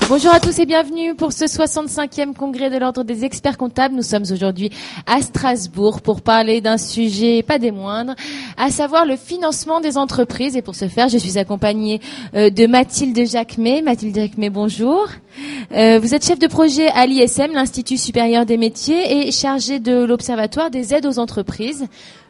Bonjour à tous et bienvenue pour ce 65e congrès de l'Ordre des experts comptables. Nous sommes aujourd'hui à Strasbourg pour parler d'un sujet pas des moindres, à savoir le financement des entreprises. Et pour ce faire, je suis accompagnée de Mathilde Jacquemet. Mathilde Jacquemet, bonjour. Vous êtes chef de projet à l'ISM, l'Institut supérieur des métiers, et chargé de l'Observatoire des aides aux entreprises.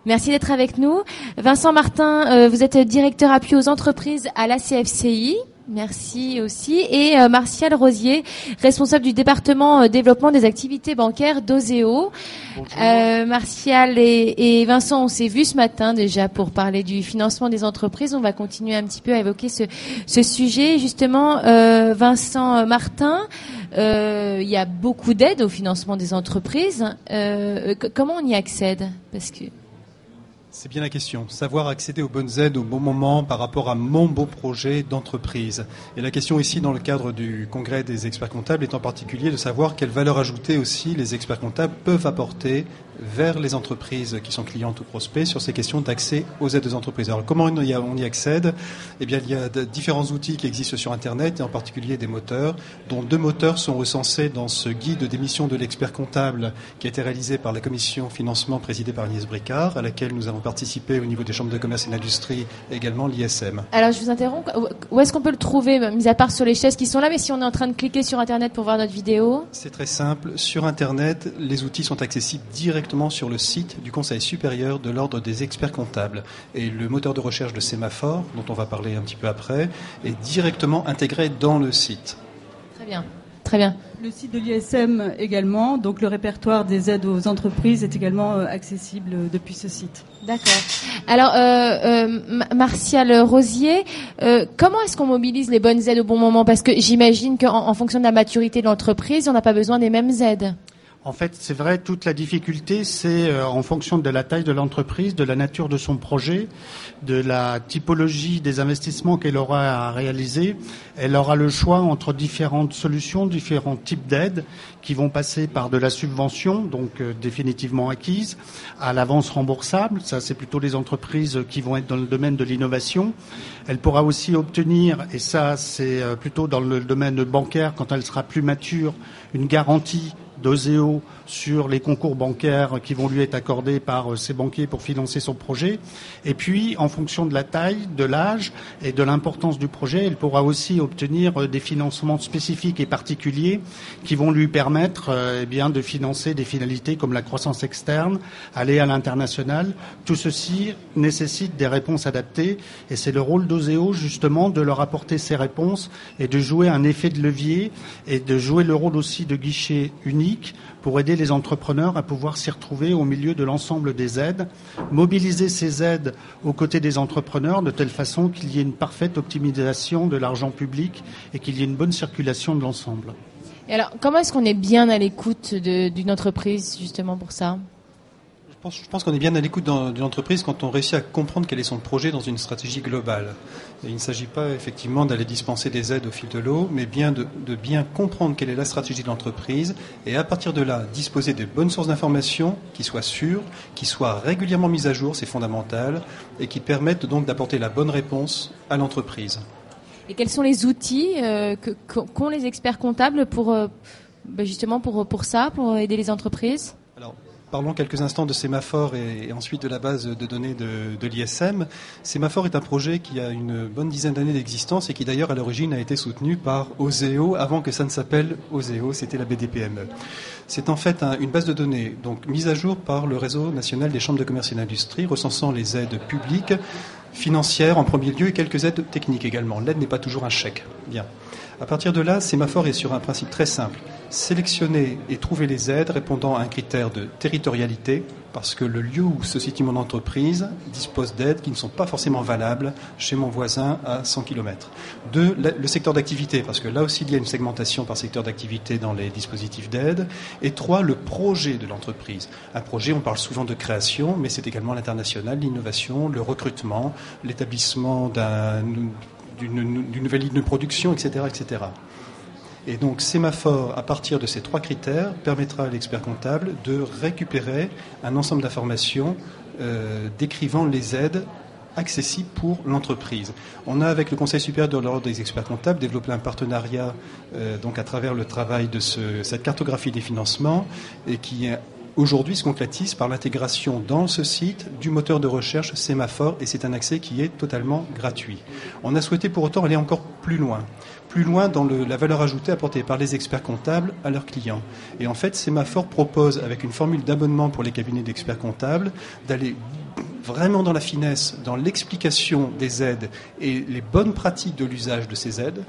Merci d'être avec nous. Vincent Martin, vous êtes directeur appui aux entreprises à la CFCI. Merci aussi. Et Martial Rosier, responsable du département développement des activités bancaires d'Oseo. Martial et Vincent, on s'est vus ce matin déjà pour parler du financement des entreprises. On va continuer un petit peu à évoquer ce sujet. Justement, Vincent Martin, il y a beaucoup d'aides au financement des entreprises. Comment on y accède ? Parce que c'est bien la question. Savoir accéder aux bonnes aides au bon moment par rapport à mon beau projet d'entreprise. Et la question ici, dans le cadre du congrès des experts comptables, est en particulier de savoir quelle valeur ajoutée aussi les experts comptables peuvent apporter vers les entreprises qui sont clientes ou prospects sur ces questions d'accès aux aides aux entreprises. Alors comment on y accède ? Eh bien, il y a différents outils qui existent sur Internet, et en particulier des moteurs, dont 2 moteurs sont recensés dans ce guide d'émission de l'expert comptable qui a été réalisé par la commission financement présidée par Agnès Bricard, à laquelle nous avons participé au niveau des chambres de commerce et d'industrie, et également l'ISM. Alors, je vous interromps. Où est-ce qu'on peut le trouver, mis à part sur les chaises qui sont là, mais si on est en train de cliquer sur Internet pour voir notre vidéo ? C'est très simple. Sur Internet, les outils sont accessibles directement sur le site du Conseil supérieur de l'Ordre des experts comptables. Et le moteur de recherche de Sémaphore, dont on va parler un petit peu après, est directement intégré dans le site. Très bien. Très bien. Le site de l'ISM également, donc le répertoire des aides aux entreprises est également accessible depuis ce site. D'accord. Alors, Martial Rosier, comment est-ce qu'on mobilise les bonnes aides au bon moment ? Parce que j'imagine qu'en fonction de la maturité de l'entreprise, on n'a pas besoin des mêmes aides. En fait, c'est vrai, toute la difficulté, c'est en fonction de la taille de l'entreprise, de la nature de son projet, de la typologie des investissements qu'elle aura à réaliser. Elle aura le choix entre différentes solutions, différents types d'aides qui vont passer par de la subvention, donc définitivement acquise, à l'avance remboursable. Ça, c'est plutôt les entreprises qui vont être dans le domaine de l'innovation. Elle pourra aussi obtenir, et ça, c'est plutôt dans le domaine bancaire, quand elle sera plus mature, une garantie d'Oseo sur les concours bancaires qui vont lui être accordés par ses banquiers pour financer son projet. Et puis, en fonction de la taille, de l'âge et de l'importance du projet, elle pourra aussi obtenir des financements spécifiques et particuliers qui vont lui permettre de financer des finalités comme la croissance externe, aller à l'international. Tout ceci nécessite des réponses adaptées et c'est le rôle d'Oseo justement de leur apporter ces réponses et de jouer un effet de levier et de jouer le rôle aussi de guichet unique pour aider les entrepreneurs à pouvoir s'y retrouver au milieu de l'ensemble des aides, mobiliser ces aides aux côtés des entrepreneurs de telle façon qu'il y ait une parfaite optimisation de l'argent public et qu'il y ait une bonne circulation de l'ensemble. Et alors, comment est-ce qu'on est bien à l'écoute d'une entreprise justement pour ça ? Je pense qu'on est bien à l'écoute d'une entreprise quand on réussit à comprendre quel est son projet dans une stratégie globale. Et il ne s'agit pas effectivement d'aller dispenser des aides au fil de l'eau, mais bien de bien comprendre quelle est la stratégie de l'entreprise et à partir de là, disposer de bonnes sources d'informations qui soient sûres, qui soient régulièrement mises à jour, c'est fondamental, et qui permettent donc d'apporter la bonne réponse à l'entreprise. Et quels sont les outils qu'ont les experts comptables pour ça, pour aider les entreprises ? Alors, parlons quelques instants de Sémaphore et ensuite de la base de données de l'ISM. Sémaphore est un projet qui a une bonne dizaine d'années d'existence et qui d'ailleurs à l'origine a été soutenu par Oseo avant que ça ne s'appelle Oseo, c'était la BDPME. C'est en fait une base de données donc mise à jour par le réseau national des chambres de commerce et d'industrie recensant les aides publiques, financières en premier lieu et quelques aides techniques également. L'aide n'est pas toujours un chèque. Bien. À partir de là, Sémaphore est sur un principe très simple. Sélectionner et trouver les aides répondant à un critère de territorialité, parce que le lieu où se situe mon entreprise dispose d'aides qui ne sont pas forcément valables chez mon voisin à 100 km. 2, le secteur d'activité, parce que là aussi il y a une segmentation par secteur d'activité dans les dispositifs d'aide. Et 3, le projet de l'entreprise. Un projet, on parle souvent de création, mais c'est également l'international, l'innovation, le recrutement, l'établissement d'une nouvelle ligne de production, etc., etc. Et donc Sémaphore, à partir de ces 3 critères, permettra à l'expert comptable de récupérer un ensemble d'informations décrivant les aides accessible pour l'entreprise. On a, avec le Conseil supérieur de l'ordre des experts comptables, développé un partenariat donc à travers le travail de cette cartographie des financements et qui aujourd'hui se concrétise par l'intégration dans ce site du moteur de recherche Sémaphore, et c'est un accès qui est totalement gratuit. On a souhaité pour autant aller encore plus loin dans la valeur ajoutée apportée par les experts comptables à leurs clients. Et en fait, Sémaphore propose, avec une formule d'abonnement pour les cabinets d'experts comptables, d'aller vraiment dans la finesse, dans l'explication des aides et les bonnes pratiques de l'usage de ces aides,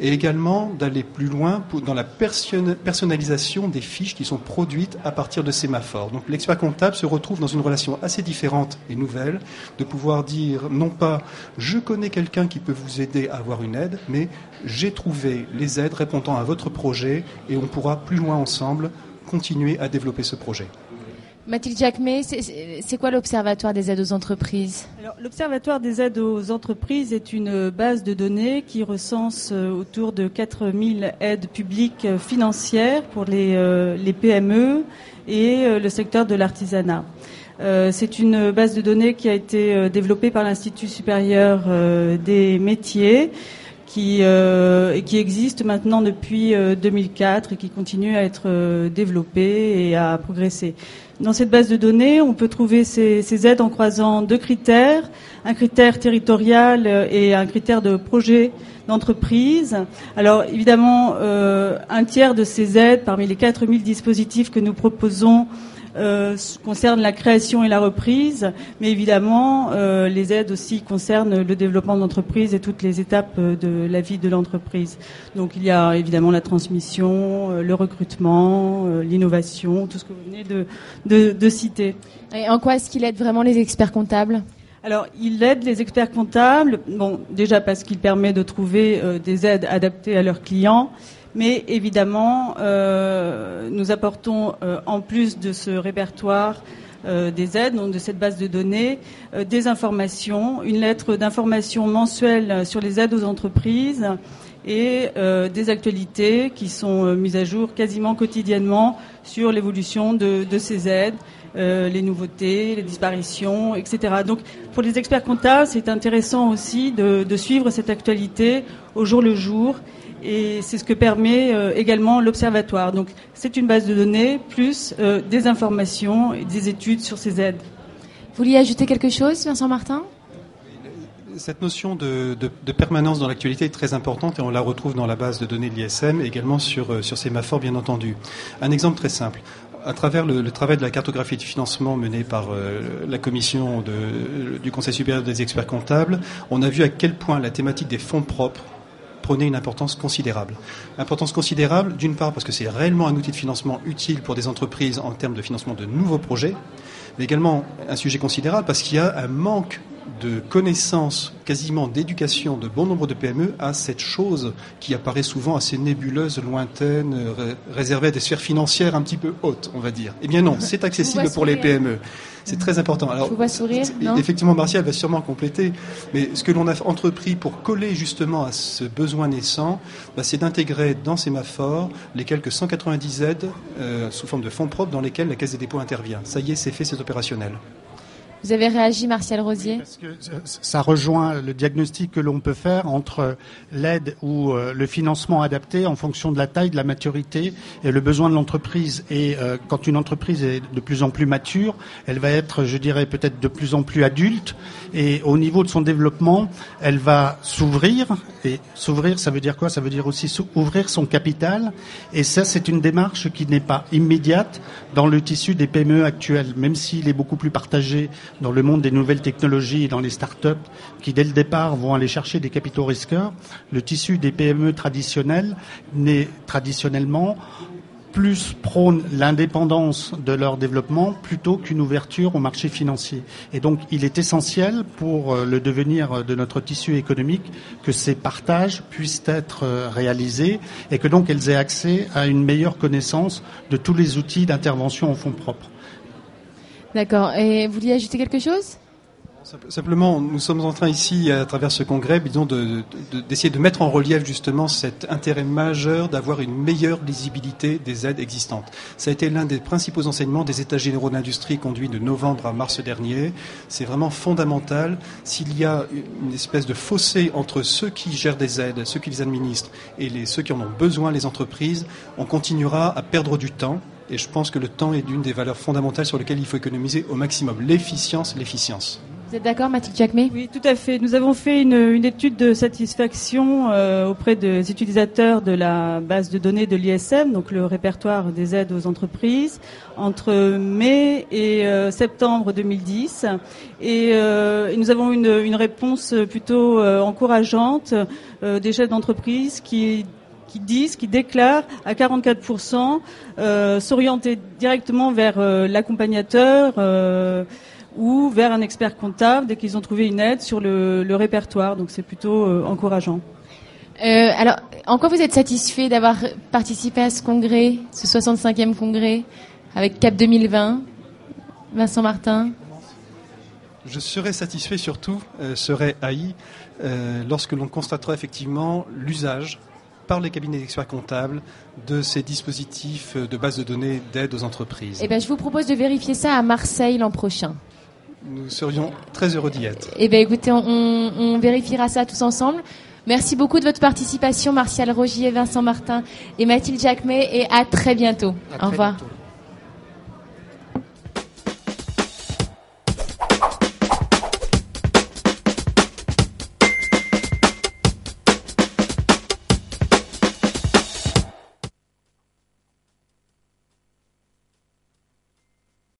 et également d'aller plus loin dans la personnalisation des fiches qui sont produites à partir de Sémaphore. Donc l'expert comptable se retrouve dans une relation assez différente et nouvelle, de pouvoir dire non pas « je connais quelqu'un qui peut vous aider à avoir une aide », mais « j'ai trouvé les aides répondant à votre projet et on pourra plus loin ensemble continuer à développer ce projet ». Mathilde Jacquemet, c'est quoi l'Observatoire des aides aux entreprises ? Alors, l'Observatoire des aides aux entreprises est une base de données qui recense autour de 4000 aides publiques financières pour les PME et le secteur de l'artisanat. C'est une base de données qui a été développée par l'Institut supérieur des métiers, qui existe maintenant depuis 2004 et qui continue à être développée et à progresser. Dans cette base de données, on peut trouver ces aides en croisant deux critères, un critère territorial et un critère de projet d'entreprise. Alors évidemment, un tiers de ces aides, parmi les 4000 dispositifs que nous proposons, concerne la création et la reprise, mais évidemment, les aides aussi concernent le développement de l'entreprise et toutes les étapes de la vie de l'entreprise. Donc il y a évidemment la transmission, le recrutement, l'innovation, tout ce que vous venez de citer. Et en quoi est-ce qu'il aide vraiment les experts comptables ? Alors, il aide les experts comptables, bon, déjà parce qu'il permet de trouver des aides adaptées à leurs clients, mais évidemment, nous apportons, en plus de ce répertoire des aides, donc de cette base de données, des informations, une lettre d'information mensuelle sur les aides aux entreprises et des actualités qui sont mises à jour quasiment quotidiennement sur l'évolution de ces aides, les nouveautés, les disparitions, etc. Donc, pour les experts comptables, c'est intéressant aussi de suivre cette actualité au jour le jour. Et c'est ce que permet également l'Observatoire. Donc c'est une base de données plus des informations et des études sur ces aides. Vous vouliez ajouter quelque chose, Vincent Martin ? Cette notion de permanence dans l'actualité est très importante et on la retrouve dans la base de données de l'ISM, également sur Sémaphore, bien entendu. Un exemple très simple. À travers le travail de la cartographie du financement mené par la commission du Conseil supérieur des experts comptables, on a vu à quel point la thématique des fonds propres prenait une importance considérable. Importance considérable, d'une part, parce que c'est réellement un outil de financement utile pour des entreprises en termes de financement de nouveaux projets, mais également un sujet considérable parce qu'il y a un manque de connaissances, quasiment d'éducation de bon nombre de PME à cette chose qui apparaît souvent assez nébuleuse, lointaine, réservée à des sphères financières un petit peu hautes, on va dire. Eh bien non, c'est accessible pour les PME. C'est très important. Alors, je vous vois sourire, non ? Effectivement, Martial va sûrement compléter, mais ce que l'on a entrepris pour coller justement à ce besoin naissant, c'est d'intégrer dans Sémaphore les quelques 190 aides sous forme de fonds propres dans lesquels la Caisse des dépôts intervient. Ça y est, c'est fait, c'est opérationnel. Vous avez réagi, Martial Rosier ? Parce que ça rejoint le diagnostic que l'on peut faire entre l'aide ou le financement adapté en fonction de la taille, de la maturité et le besoin de l'entreprise. Et quand une entreprise est de plus en plus mature, elle va être, je dirais, peut-être de plus en plus adulte. Et au niveau de son développement, elle va s'ouvrir. Et s'ouvrir, ça veut dire quoi ? Ça veut dire aussi ouvrir son capital. Et ça, c'est une démarche qui n'est pas immédiate dans le tissu des PME actuelles, même s'il est beaucoup plus partagé dans le monde des nouvelles technologies et dans les start-up qui, dès le départ, vont aller chercher des capitaux risqueurs. Le tissu des PME traditionnelles n'est traditionnellement plus prône l'indépendance de leur développement plutôt qu'une ouverture au marché financier. Et donc, il est essentiel pour le devenir de notre tissu économique que ces partages puissent être réalisés et que donc elles aient accès à une meilleure connaissance de tous les outils d'intervention en fonds propres. D'accord. Et vous vouliez ajouter quelque chose ? Simplement, nous sommes en train ici, à travers ce congrès, disons, d'essayer de mettre en relief justement cet intérêt majeur d'avoir une meilleure lisibilité des aides existantes. Ça a été l'un des principaux enseignements des États généraux de l'industrie conduits de novembre à mars dernier. C'est vraiment fondamental. S'il y a une espèce de fossé entre ceux qui gèrent des aides, ceux qui les administrent, et ceux qui en ont besoin, les entreprises, on continuera à perdre du temps. Et je pense que le temps est l'une des valeurs fondamentales sur lesquelles il faut économiser au maximum. L'efficience. Vous êtes d'accord, Mathilde Jacquemet ? Oui, tout à fait. Nous avons fait une étude de satisfaction auprès des utilisateurs de la base de données de l'ISM, donc le répertoire des aides aux entreprises, entre mai et septembre 2010. Et nous avons une réponse plutôt encourageante des chefs d'entreprise qui déclarent à 44% s'orienter directement vers l'accompagnateur ou vers un expert comptable dès qu'ils ont trouvé une aide sur le répertoire. Donc c'est plutôt encourageant. Alors, en quoi vous êtes satisfait d'avoir participé à ce congrès, ce 65e congrès, avec CAP 2020, Vincent Martin ? Je serais satisfait surtout, serais haï, lorsque l'on constatera effectivement l'usage par les cabinets d'experts comptables de ces dispositifs de base de données d'aide aux entreprises. Eh bien, je vous propose de vérifier ça à Marseille l'an prochain. Nous serions très heureux d'y être. Eh bien, écoutez, on vérifiera ça tous ensemble. Merci beaucoup de votre participation, Martial Rogier, Vincent Martin et Mathilde Jacquemet, et à très bientôt. Au revoir.